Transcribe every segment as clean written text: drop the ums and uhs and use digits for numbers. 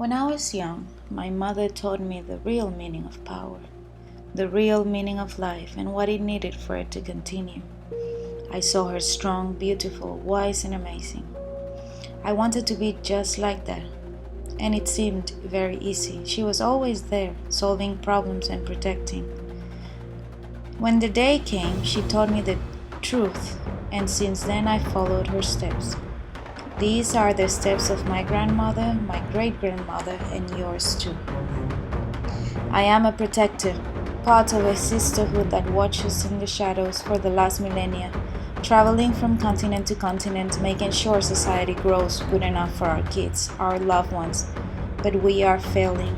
When I was young, my mother taught me the real meaning of power, the real meaning of life, and what it needed for it to continue. I saw her strong, beautiful, wise, and amazing. I wanted to be just like that, and it seemed very easy. She was always there, solving problems and protecting. When the day came, she taught me the truth, and since then I followed her steps. These are the steps of my grandmother, my great-grandmother, and yours too. I am a protector, part of a sisterhood that watches in the shadows for the last millennia, traveling from continent to continent, making sure society grows good enough for our kids, our loved ones. But we are failing.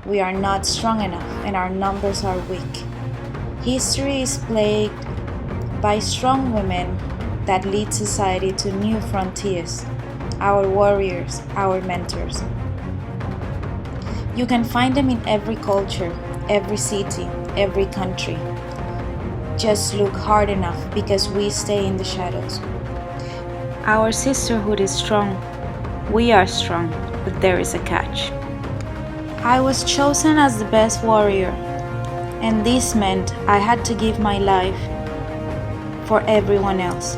We are not strong enough, and our numbers are weak. History is plagued by strong women that lead society to new frontiers, our warriors, our mentors. You can find them in every culture, every city, every country. Just look hard enough because we stay in the shadows. Our sisterhood is strong. We are strong, but there is a catch. I was chosen as the best warrior, and this meant I had to give my life for everyone else.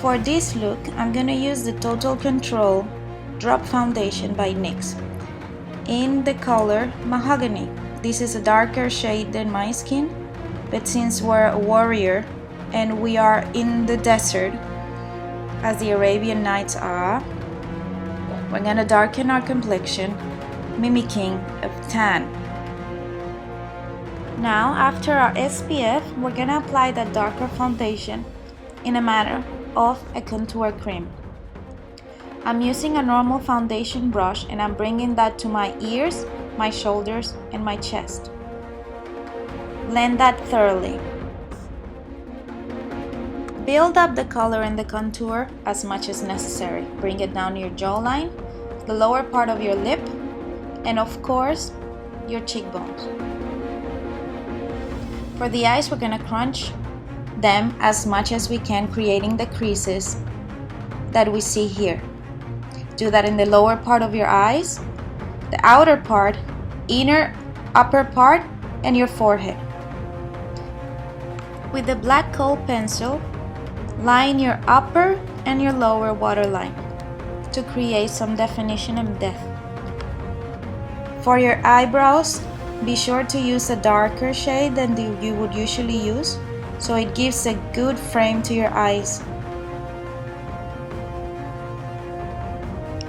For this look, I'm going to use the Total Control Drop Foundation by NYX in the color Mahogany. This is a darker shade than my skin, but since we're a warrior and we are in the desert, as the Arabian Nights are, we're going to darken our complexion, mimicking a tan. Now, after our SPF, we're going to apply that darker foundation in a manner of a contour cream. I'm using a normal foundation brush and I'm bringing that to my ears, my shoulders, and my chest. Blend that thoroughly. Build up the color and the contour as much as necessary. Bring it down your jawline, the lower part of your lip, and of course, your cheekbones. For the eyes, we're going to crunch them as much as we can, creating the creases that we see here. Do that in the lower part of your eyes, the outer part, inner upper part, and your forehead. With the black kohl pencil, line your upper and your lower waterline to create some definition and depth. For your eyebrows, be sure to use a darker shade than you would usually use, so it gives a good frame to your eyes.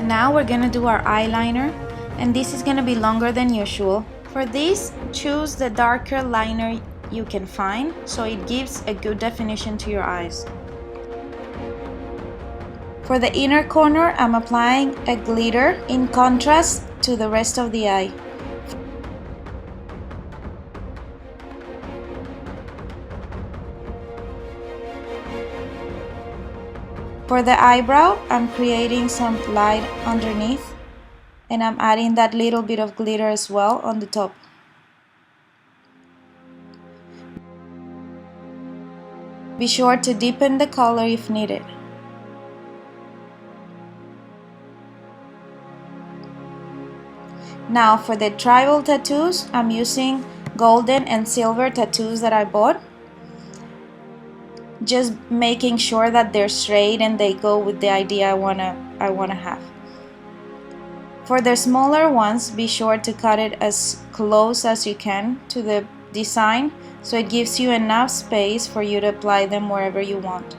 Now we're gonna do our eyeliner, and this is gonna be longer than usual. For this, choose the darker liner you can find, so it gives a good definition to your eyes. For the inner corner, I'm applying a glitter in contrast to the rest of the eye. For the eyebrow, I'm creating some light underneath, and I'm adding that little bit of glitter as well on the top. Be sure to deepen the color if needed. Now for the tribal tattoos, I'm using golden and silver tattoos that I bought. Just making sure that they're straight and they go with the idea I wanna have. For the smaller ones, be sure to cut it as close as you can to the design, so it gives you enough space for you to apply them wherever you want.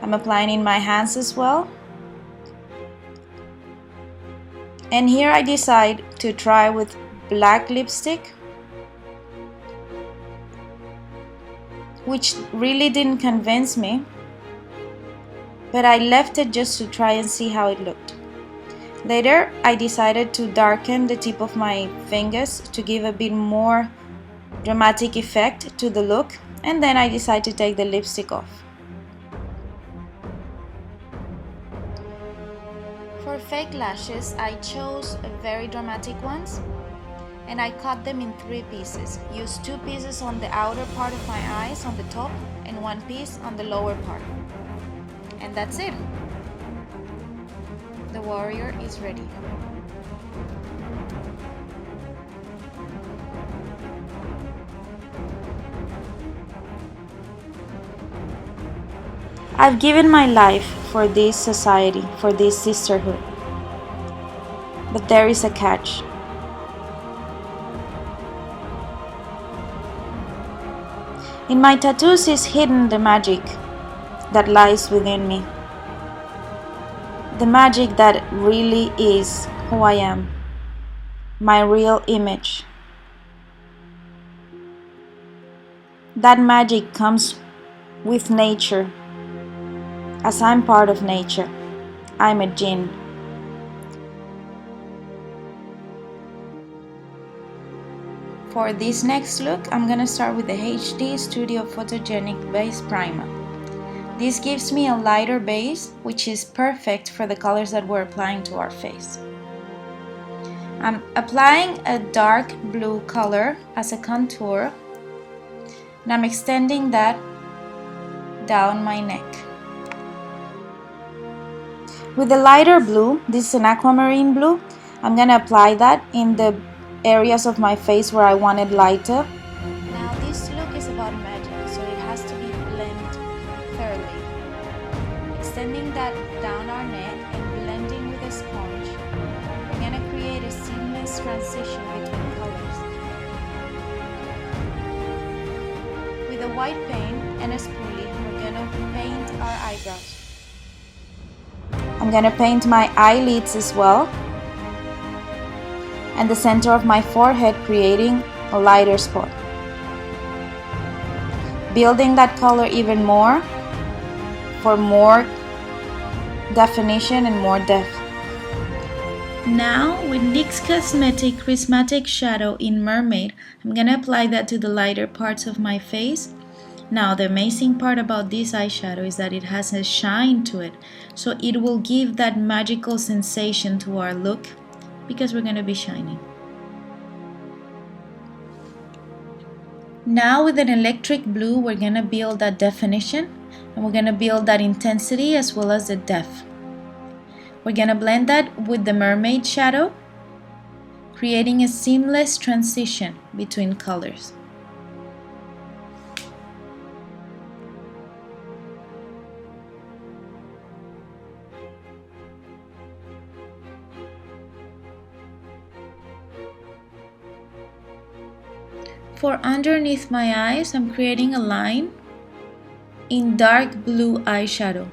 I'm applying in my hands as well. And here I decide to try with black lipstick, which really didn't convince me, but I left it just to try and see how it looked. Later, I decided to darken the tip of my fingers to give a bit more dramatic effect to the look, and then I decided to take the lipstick off. For fake lashes, I chose very dramatic ones, and I cut them in 3 pieces. Use 2 pieces on the outer part of my eyes on the top and 1 piece on the lower part. And that's it. The warrior is ready. I've given my life for this society, for this sisterhood. But there is a catch. In my tattoos is hidden the magic that lies within me. The magic that really is who I am. My real image. That magic comes with nature. As I'm part of nature, I'm a Djinn. For this next look, I'm gonna start with the HD Studio Photogenic Base Primer. This gives me a lighter base, which is perfect for the colors that we're applying to our face. I'm applying a dark blue color as a contour, and I'm extending that down my neck. With the lighter blue, this is an aquamarine blue, I'm gonna apply that in the areas of my face where I want it lighter. Now this look is about magic, so it has to be blended thoroughly. Extending that down our neck and blending with a sponge, we're gonna create a seamless transition between colors. With a white paint and a spoolie, we're gonna paint our eyebrows. I'm gonna paint my eyelids as well, and the center of my forehead, creating a lighter spot. Building that color even more for more definition and more depth. Now with NYX Cosmetic Prismatic Shadow in Mermaid, I'm gonna apply that to the lighter parts of my face. Now the amazing part about this eyeshadow is that it has a shine to it, so it will give that magical sensation to our look because we're going to be shining. Now with an electric blue, we're going to build that definition, and we're going to build that intensity as well as the depth. We're going to blend that with the mermaid shadow, creating a seamless transition between colors. For underneath my eyes, I'm creating a line in dark blue eyeshadow.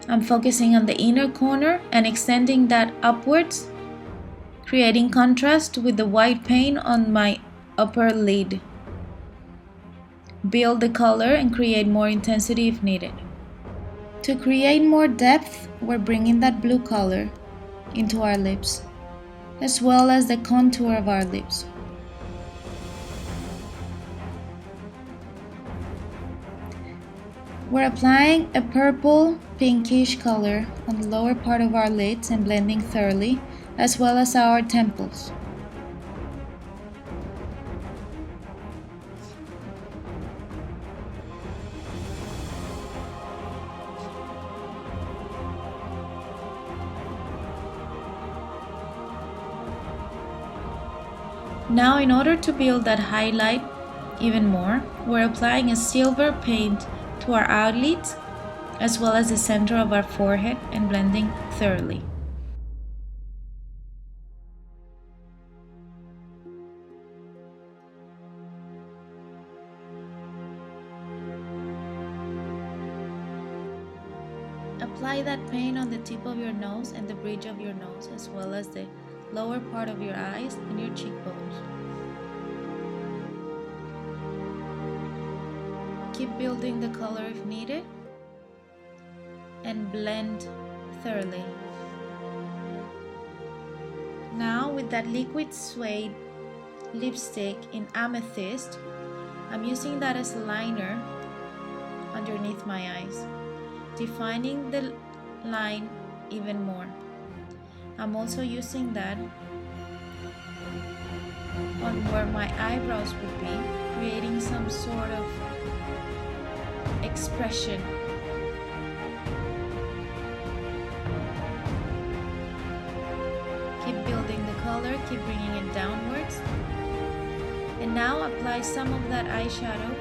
I'm focusing on the inner corner and extending that upwards, creating contrast with the white paint on my upper lid. Build the color and create more intensity if needed. To create more depth, we're bringing that blue color into our lips, as well as the contour of our lips. We're applying a purple pinkish color on the lower part of our lids and blending thoroughly, as well as our temples. Now, in order to build that highlight even more, we're applying a silver paint to our eyelids as well as the center of our forehead and blending thoroughly. Apply that paint on the tip of your nose and the bridge of your nose, as well as the lower part of your eyes and your cheekbones. Keep building the color if needed and blend thoroughly. Now with that liquid suede lipstick in amethyst, I'm using that as a liner underneath my eyes, defining the line even more. I'm also using that on where my eyebrows would be, creating some sort of expression color, keep bringing it downwards. And now apply some of that eyeshadow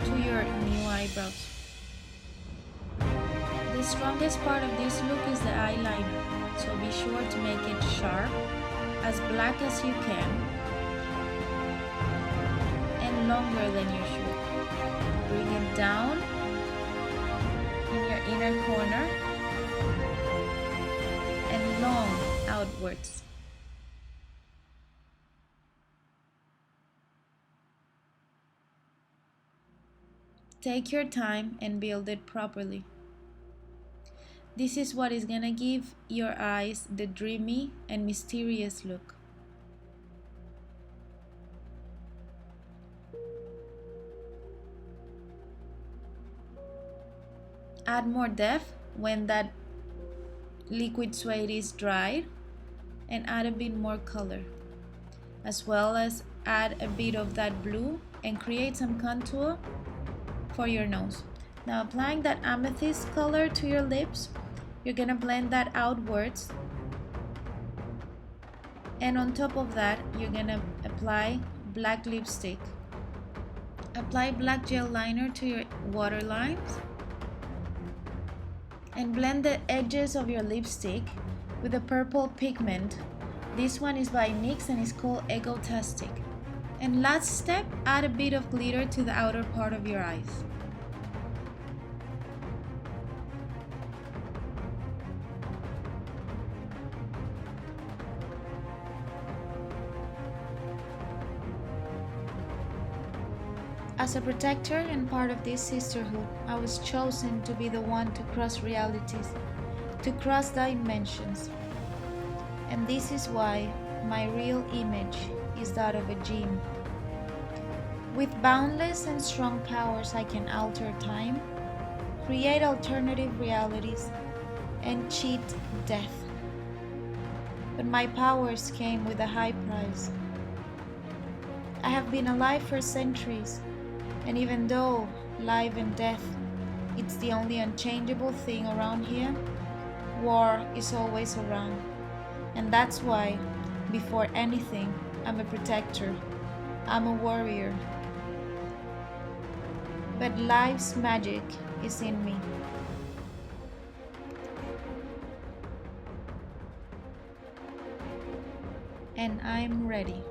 to your new eyebrows. The strongest part of this look is the eyeliner, so be sure to make it sharp, as black as you can, and longer than you should. Bring it down in your inner corner and long outwards. Take your time and build it properly. This is what is gonna give your eyes the dreamy and mysterious look. Add more depth when that liquid suede is dried, and add a bit more color, as well as add a bit of that blue and create some contour for your nose. Now applying that amethyst color to your lips, you're gonna blend that outwards, and on top of that you're gonna apply black lipstick. Apply black gel liner to your waterlines and blend the edges of your lipstick with a purple pigment. This one is by Nyx and is called Egotastic. And last step, add a bit of glitter to the outer part of your eyes. As a protector and part of this sisterhood, I was chosen to be the one to cross realities, to cross dimensions. And this is why my real image is that of a Djinn. With boundless and strong powers, I can alter time, create alternative realities, and cheat death. But my powers came with a high price. I have been alive for centuries, and even though life and death, it's the only unchangeable thing around here, war is always around. And that's why, before anything, I'm a protector. I'm a warrior. But life's magic is in me. And I'm ready.